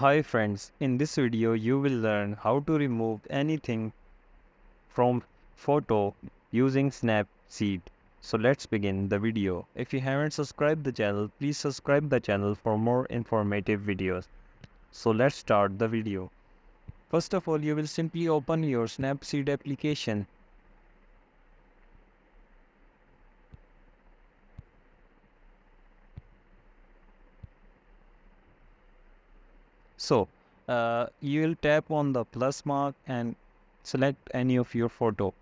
Hi friends, in this video you will learn how to remove anything from photo using Snapseed. So let's begin the video. If you haven't subscribed the channel, please subscribe the channel for more informative videos. So let's start the video. First of all, you will simply open your Snapseed application. So you will tap on the plus mark and select any of your photo.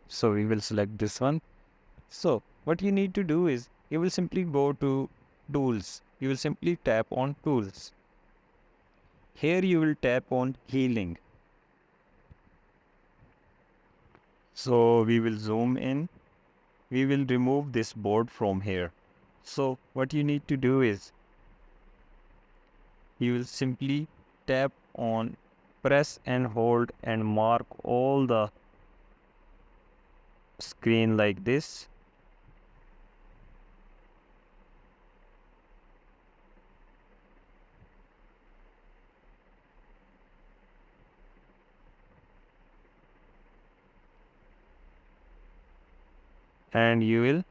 So we will select this one. So what you need to do is you will simply go to tools. You will simply tap on tools. Here you will tap on healing. So we will zoom in. We will remove this board from here. So what you need to do is you will simply tap on, press and hold and mark all the screen like this. And you will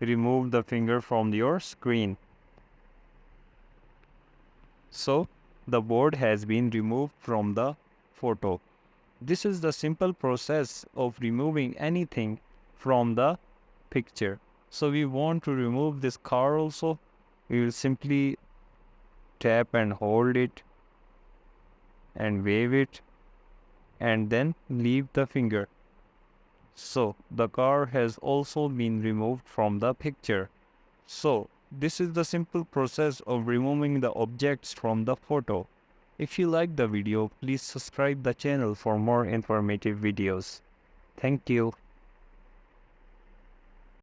remove the finger from your screen. So the board has been removed from the photo. This is the simple process of removing anything from the picture. So we want to remove this car also. We will simply tap and hold it and wave it and then leave the finger. So the car has also been removed from the picture. So this is the simple process of removing the objects from the photo. If you like the video, please subscribe the channel for more informative videos. Thank you.